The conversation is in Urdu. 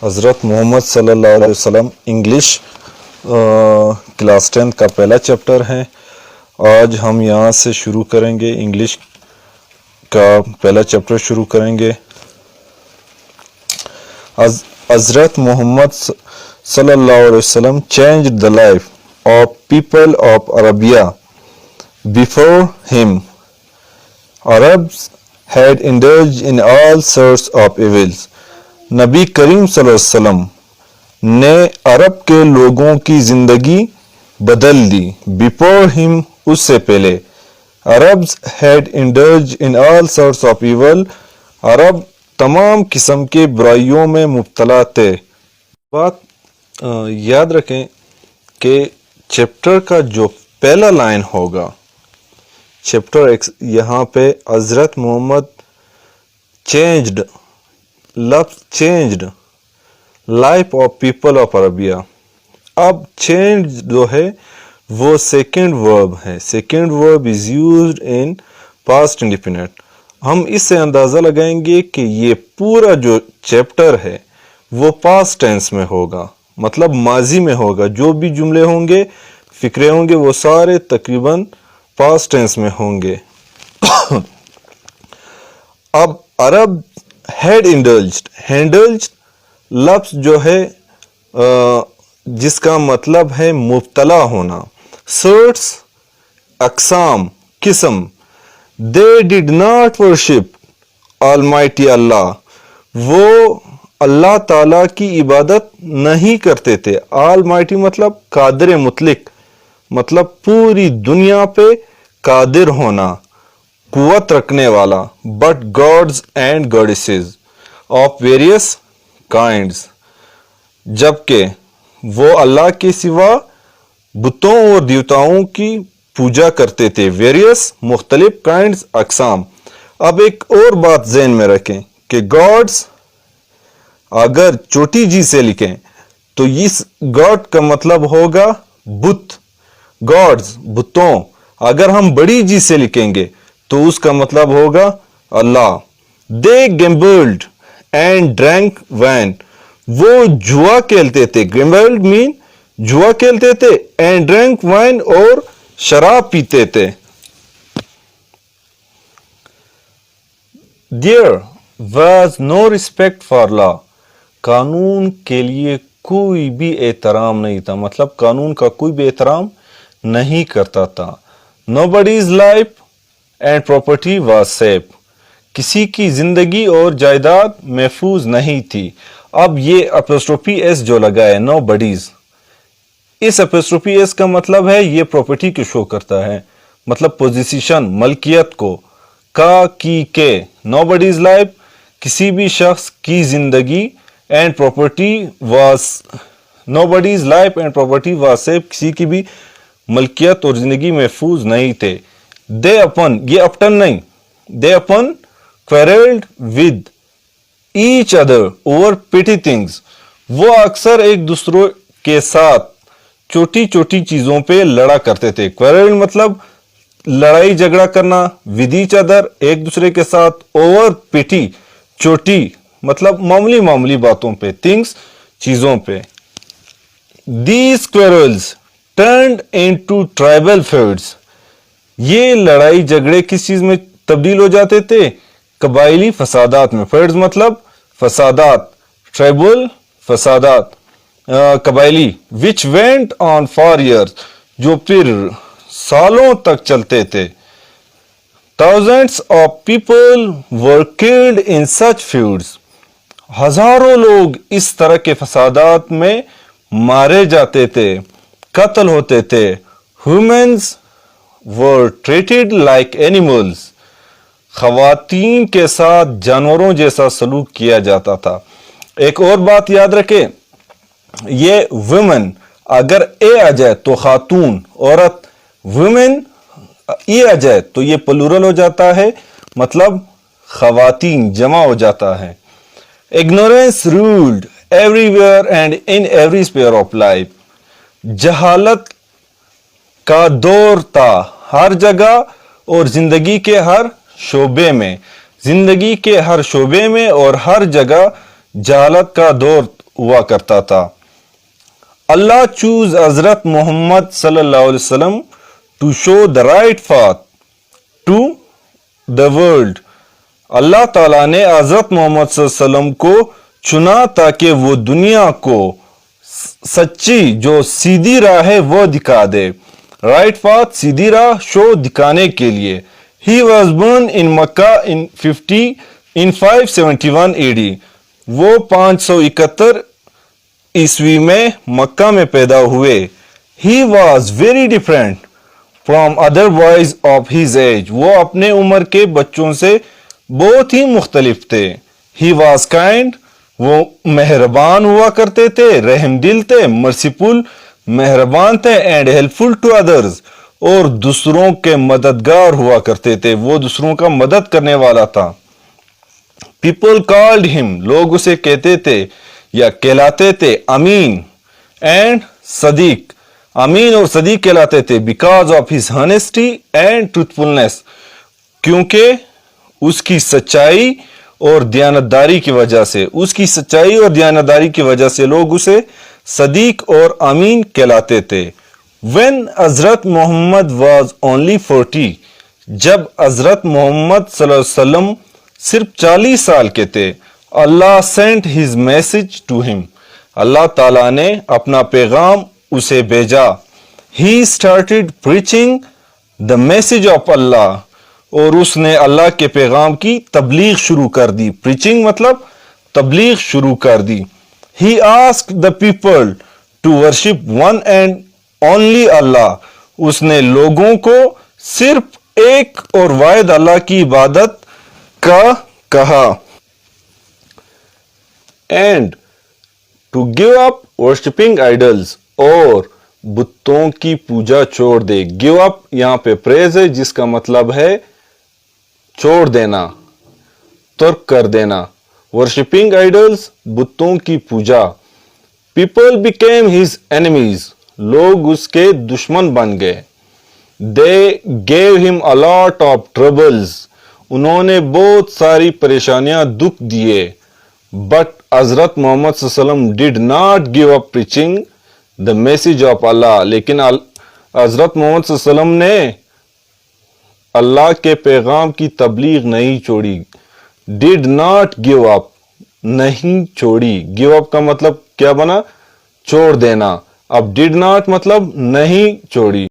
حضرت محمد صلی اللہ علیہ وسلم انگلش کلاس 10 کا پہلا چیپٹر ہے۔ آج ہم یہاں سے شروع کریں گے، انگلش کا پہلا چیپٹر شروع کریں گے۔ حضرت محمد صلی اللہ علیہ وسلم changed the life of people of Arabia. Before him, Arabs had indulged in all sorts of evils. نبی کریم صلی اللہ علیہ وسلم نے عرب کے لوگوں کی زندگی بدل دی۔ Before him، اس سے پہلے۔ Arabs had indulged in all sorts of evil. عرب تمام قسم کے برائیوں میں مبتلا تھے۔ بات یاد رکھیں کہ چیپٹر کا جو پہلا لائن ہوگا، چیپٹر یہاں پہ حضرت محمد چینجڈ، لفظ changed life of people of Arabia. اب چینج جو ہے وہ سیکنڈ ورب ہے، سیکنڈ ورب is used in past indefinite. ہم اس سے اندازہ لگائیں گے کہ یہ پورا جو چیپٹر ہے وہ پاسٹ ٹینس میں ہوگا، مطلب ماضی میں ہوگا۔ جو بھی جملے ہوں گے، فقرے ہوں گے، وہ سارے تقریباً پاسٹ ٹینس میں ہوں گے۔ اب عرب ہیڈ انڈلجڈ، ہینڈلجڈ لفظ جو ہے جس کا مطلب ہے مبتلا ہونا۔ سرٹس اقسام، قسم۔ They did not worship Almighty Allah. وہ اللہ تعالیٰ کی عبادت نہیں کرتے تھے۔ Almighty مطلب قادر مطلق، مطلب پوری دنیا پہ قادر ہونا، قوت رکھنے والا۔ But gods and goddesses of various kinds. جبکہ وہ اللہ کے سوا بتوں اور دیوتاؤں کی پوجا کرتے تھے۔ ویریس مختلف، کائنڈز اقسام۔ اب ایک اور بات ذہن میں رکھیں کہ گاڈز اگر چھوٹی جی سے لکھیں تو اس گاڈ کا مطلب ہوگا بت، گاڈز بتوں۔ اگر ہم بڑی جی سے لکھیں گے تو اس کا مطلب ہوگا اللہ۔ دے گیمبلڈ اینڈ ڈرینک وائن، وہ جوا کھیلتے تھے۔ گیمبلڈ مین جوا کھیلتے تھے، اینڈ ڈرینک وائن اور شراب پیتے تھے۔ There was no respect for law. قانون کے لیے کوئی بھی احترام نہیں تھا، مطلب قانون کا کوئی بھی احترام نہیں کرتا تھا۔ Nobody's life and property was safe. کسی کی زندگی اور جائیداد محفوظ نہیں تھی۔ اب یہ اپوسٹروفی ایس جو لگا ہے nobody's، اس اپوسٹروفی ایس کا مطلب ہے یہ پراپرٹی کو شو کرتا ہے، مطلب پوزیشن، ملکیت کو۔ کا کی کے nobody's life، کسی بھی شخص کی زندگی، and property was, nobody's life and property was safe، کسی کی بھی ملکیت اور زندگی محفوظ نہیں تھے۔ they upon، یہ اپٹن نہیں، they upon quarreled with each other over petty things، وہ اکثر ایک دوسرے کے ساتھ چھوٹی چھوٹی چیزوں پہ لڑا کرتے تھے۔ quarrel مطلب لڑائی جھگڑا کرنا، with each other ایک دوسرے کے ساتھ، over petty چھوٹی مطلب معمولی معمولی باتوں پہ، things چیزوں پہ۔ these quarrels turned into tribal feuds، یہ لڑائی جھگڑے کس چیز میں تبدیل ہو جاتے تھے؟ قبائلی فسادات میں۔ feuds مطلب فسادات، tribal فسادات قبائلی، which went on for years، جو پھر سالوں تک چلتے تھے۔ thousands of people were killed in such feuds، ہزاروں لوگ اس طرح کے فسادات میں مارے جاتے تھے، قتل ہوتے تھے۔ humans were treated like animals، خواتین کے ساتھ جانوروں جیسا سلوک کیا جاتا تھا۔ ایک اور بات یاد رکھیں، یہ ویمن اگر اے آ جائے تو خاتون، عورت، ویمن ای آ جائے تو یہ پلورل ہو جاتا ہے، مطلب خواتین جمع ہو جاتا ہے۔ ignorance ruled everywhere and in every sphere of life، جہالت کا دور تھا ہر جگہ اور زندگی کے ہر شعبے میں، زندگی کے ہر شعبے میں اور ہر جگہ جہالت کا دور ہوا کرتا تھا. اللہ چوز حضرت محمد صلی اللہ علیہ وسلم to show the right path to the world. اللہ تعالیٰ نے حضرت محمد صلی اللہ علیہ وسلم کو چنا تاکہ وہ دنیا کو سچی جو سیدھی راہ ہے وہ دکھا دے. رائٹ پاتھ سیدھی راہ شو دکھانے کے لیے. He was born in Mecca in 571 AD. وہ 571 عیسوی میں مکہ میں پیدا ہوئے. He was very different from other boys of his age. وہ اپنے عمر کے بچوں سے بہت ہی مختلف تھے. He was kind. وہ مہربان ہوا کرتے تھے, رحم دل تھے, merciful مہربان تھے, and helpful to others. اور دوسروں کے مددگار ہوا کرتے تھے, وہ دوسروں کا مدد کرنے والا تھا. People called him. لوگ اسے کہتے تھے یا کہلاتے تھے امین اینڈ صدیق. امین اور صدیق کہلاتے تھے بیکاز آف ہز ہانیسٹی اینڈ ٹروتھفلنس. کیونکہ اس کی سچائی اور دیانتداری کی وجہ سے, اس کی سچائی اور دیانتداری کی وجہ سے لوگ اسے صدیق اور امین کہلاتے تھے. When حضرت محمد was only 40. جب حضرت محمد صلی اللہ علیہ وسلم صرف 40 سال کے تھے, اللہ sent his message to him. اللہ تعالیٰ نے اپنا پیغام اسے بھیجا. He started preaching the message of Allah. اور اس نے اللہ کے پیغام کی تبلیغ شروع کر دی. Preaching مطلب تبلیغ شروع کر دی. He asked the people to worship one and only Allah. اس نے لوگوں کو صرف ایک اور واحد اللہ کی عبادت کا کہا. And to give up worshipping idols. اور بتوں کی پوجا چھوڑ دے. Give up یہاں پہ پریز ہے جس کا مطلب ہے چھوڑ دینا, ترک کر دینا. Worshipping idols بتوں کی پوجا. People became his enemies. لوگ اس کے دشمن بن گئے. They gave him a lot of troubles. انہوں نے بہت ساری پریشانیاں دکھ دیے. But حضرت محمد صلی اللہ علیہ وسلم did not give up preaching the message of Allah. لیکن حضرت محمد صلی اللہ علیہ وسلم نے اللہ کے پیغام کی تبلیغ نہیں چھوڑی. Did not give up نہیں چھوڑی. Give up کا مطلب کیا بنا؟ چھوڑ دینا. اب did not مطلب نہیں چھوڑی.